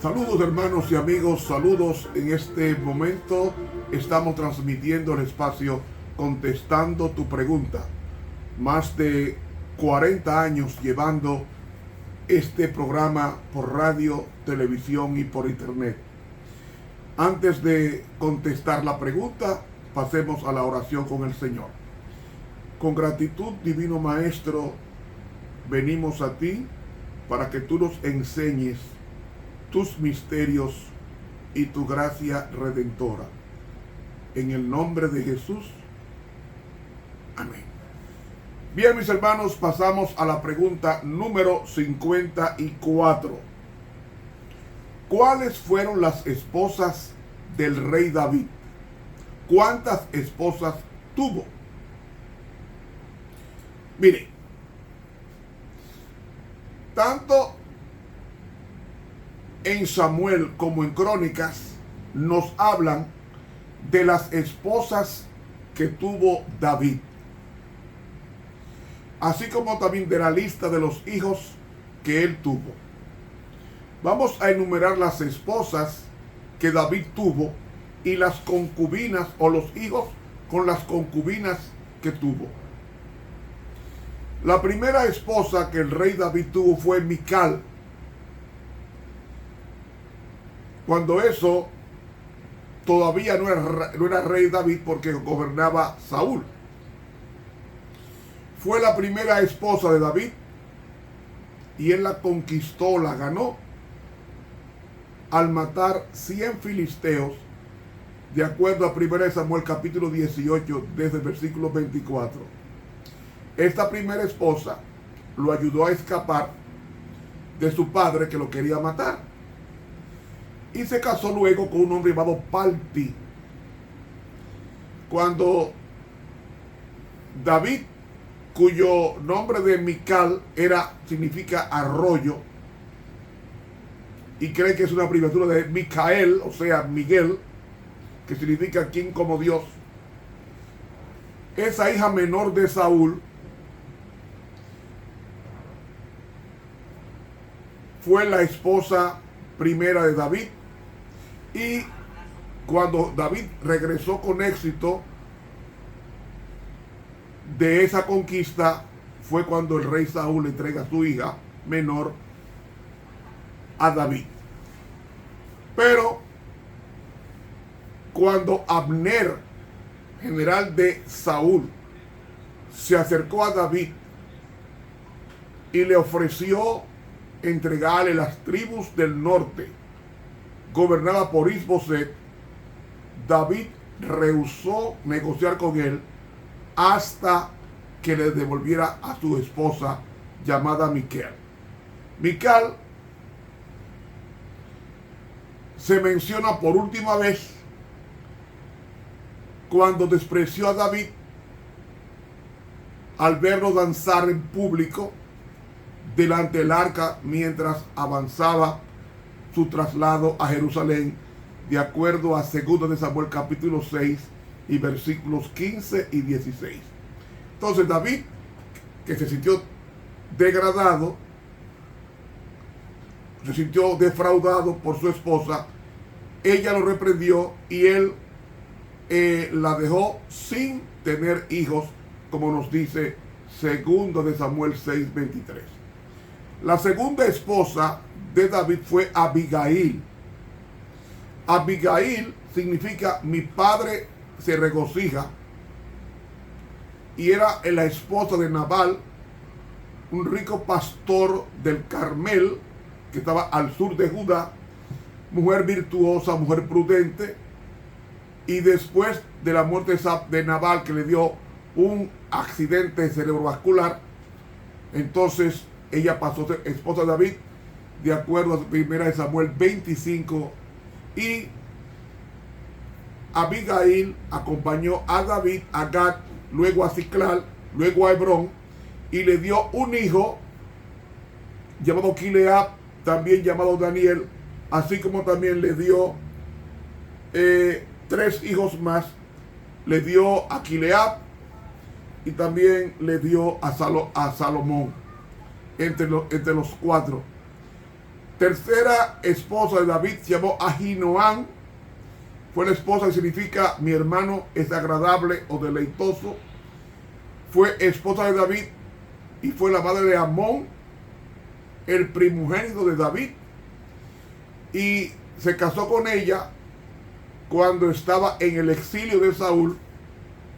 Saludos hermanos y amigos, saludos. En este momento estamos transmitiendo el espacio Contestando tu Pregunta. Más de 40 años llevando este programa por radio, televisión y por internet. Antes de contestar la pregunta, pasemos a la oración con el Señor. Con gratitud, Divino Maestro, venimos a ti para que tú nos enseñes tus misterios y tu gracia redentora. En el nombre de Jesús. Amén. Bien, mis hermanos, pasamos a la pregunta número 54. ¿Cuáles fueron las esposas del rey David? ¿Cuántas esposas tuvo? Mire, tanto en Samuel como en Crónicas nos hablan de las esposas que tuvo David, así como también de la lista de los hijos que él tuvo. Vamos a enumerar las esposas que David tuvo y las concubinas o los hijos con las concubinas que tuvo. La primera esposa que el rey David tuvo fue Mical. Cuando eso todavía no era rey David, porque gobernaba Saúl. Fue la primera esposa de David y él la conquistó, la ganó al matar 100 filisteos, de acuerdo a 1 Samuel capítulo 18 desde el versículo 24. Esta primera esposa lo ayudó a escapar de su padre, que lo quería matar. Y se casó luego con un hombre llamado Palti. Cuando David, cuyo nombre de Mical significa arroyo, y cree que es una abreviatura de Micael, o sea, Miguel, que significa quien como Dios, esa hija menor de Saúl fue la esposa primera de David. Y cuando David regresó con éxito de esa conquista, fue cuando el rey Saúl le entrega a su hija menor a David. Pero cuando Abner, general de Saúl, se acercó a David y le ofreció entregarle las tribus del norte, gobernada por Isboset, David rehusó negociar con él hasta que le devolviera a su esposa llamada Mical. Mical se menciona por última vez cuando despreció a David al verlo danzar en público delante del arca mientras avanzaba su traslado a Jerusalén, de acuerdo a 2 de Samuel capítulo 6 y versículos 15 y 16. Entonces David, que se sintió degradado, se sintió defraudado por su esposa, ella lo reprendió y él la dejó sin tener hijos, como nos dice 2 de Samuel 6:23. La segunda esposa de David fue Abigail. Abigail significa mi padre se regocija, y era la esposa de Nabal, un rico pastor del Carmel que estaba al sur de Judá, mujer virtuosa, mujer prudente. Y después de la muerte de Nabal, que le dio un accidente cerebrovascular, entonces ella pasó a ser esposa de David, de acuerdo a 1 Samuel 25. Y Abigail acompañó a David a Gat, luego a Ziclag, luego a Hebrón, y le dio un hijo llamado Kileab, también llamado Daniel, así como también le dio 3 hijos más. Le dio a Kileab y también le dio a Salomón, entre los 4. Tercera esposa de David se llamó Ahinoam. Fue la esposa que significa mi hermano es agradable o deleitoso. Fue esposa de David y fue la madre de Amón, el primogénito de David. Y se casó con ella cuando estaba en el exilio de Saúl,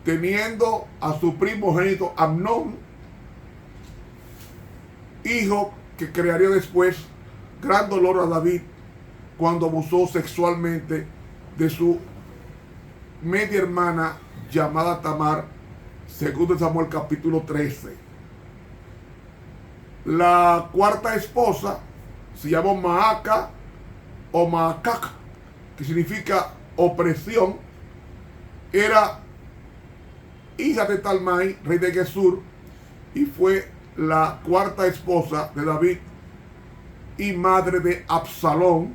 teniendo a su primogénito Amnón, hijo que crearía después gran dolor a David cuando abusó sexualmente de su media hermana llamada Tamar, según Samuel capítulo 13. La cuarta esposa se llamó Maaca o Maacac, que significa opresión. Era hija de Talmai, rey de Gesur, y fue la cuarta esposa de David y madre de Absalón,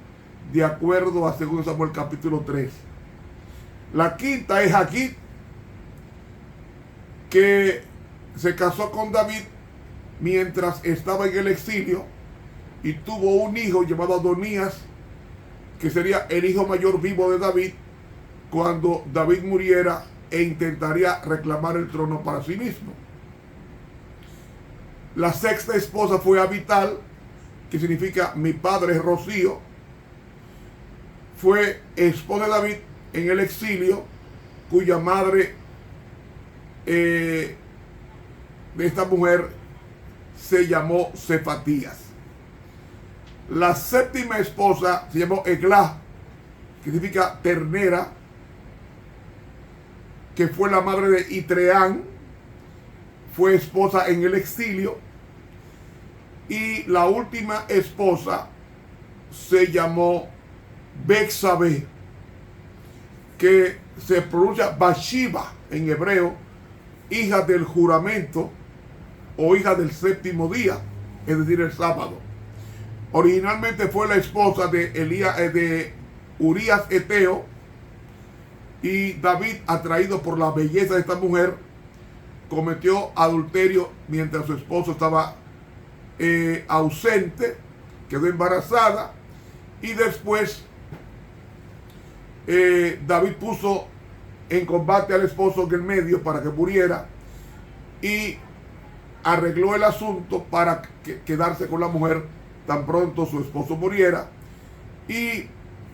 de acuerdo a 2 Samuel capítulo 3. La quinta es Hagit, que se casó con David mientras estaba en el exilio y tuvo un hijo llamado Adonías, que sería el hijo mayor vivo de David cuando David muriera e intentaría reclamar el trono para sí mismo. La sexta esposa fue Abital, que significa mi padre es Rocío. Fue esposa de David en el exilio, cuya madre de esta mujer se llamó Cefatías. La séptima esposa se llamó Eglá, que significa ternera, que fue la madre de Itreán, fue esposa en el exilio. Y la última esposa se llamó Bexabé, que se pronuncia Bashiba en hebreo, hija del juramento o hija del séptimo día, es decir, el sábado. Originalmente fue la esposa de Urías Eteo, y David, atraído por la belleza de esta mujer, cometió adulterio mientras su esposo estaba ausente, quedó embarazada, y después David puso en combate al esposo en el medio para que muriera y arregló el asunto para quedarse con la mujer tan pronto su esposo muriera, y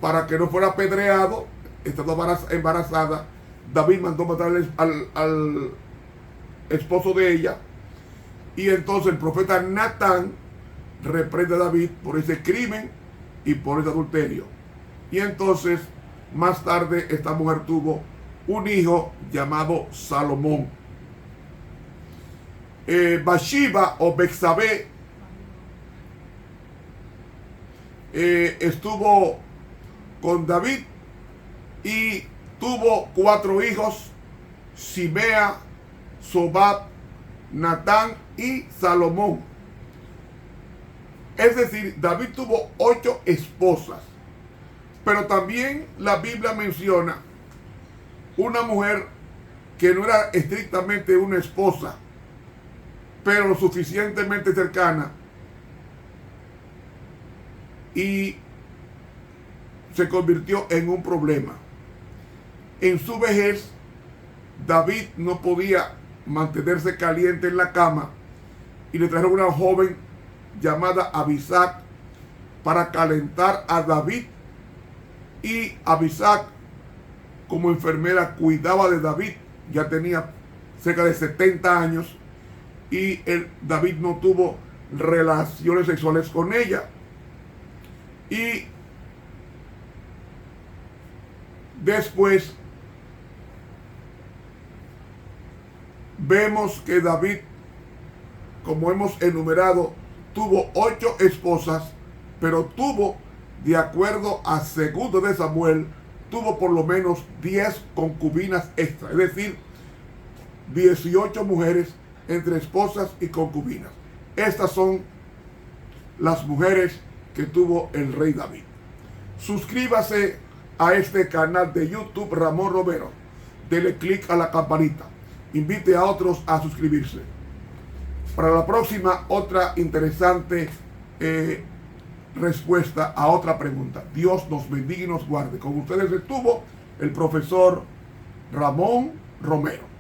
para que no fuera apedreado estando embarazada, David mandó matar al esposo de ella, y entonces el profeta Natán reprende a David por ese crimen y por ese adulterio. Y entonces más tarde esta mujer tuvo un hijo llamado Salomón. Bashiba o Bexabé estuvo con David y tuvo 4 hijos: Simea, Sobab, Natán y Salomón. Es decir, David tuvo 8 esposas. Pero también la Biblia menciona una mujer que no era estrictamente una esposa, pero lo suficientemente cercana, y se convirtió en un problema. En su vejez, David no podía mantenerse caliente en la cama, y le trajeron una joven llamada Abisac para calentar a David, y Abisac, como enfermera, cuidaba de David. Ya tenía cerca de 70 años y David no tuvo relaciones sexuales con ella. Y después vemos que David, como hemos enumerado, tuvo 8 esposas, pero tuvo, de acuerdo a 2 de Samuel, tuvo por lo menos 10 concubinas extra, es decir, 18 mujeres entre esposas y concubinas. Estas son las mujeres que tuvo el rey David. Suscríbase a este canal de YouTube, Ramón Romero. Dele clic a la campanita. Invite a otros a suscribirse. Para la próxima, otra interesante respuesta a otra pregunta. Dios nos bendiga y nos guarde. Con ustedes estuvo el profesor Ramón Romero.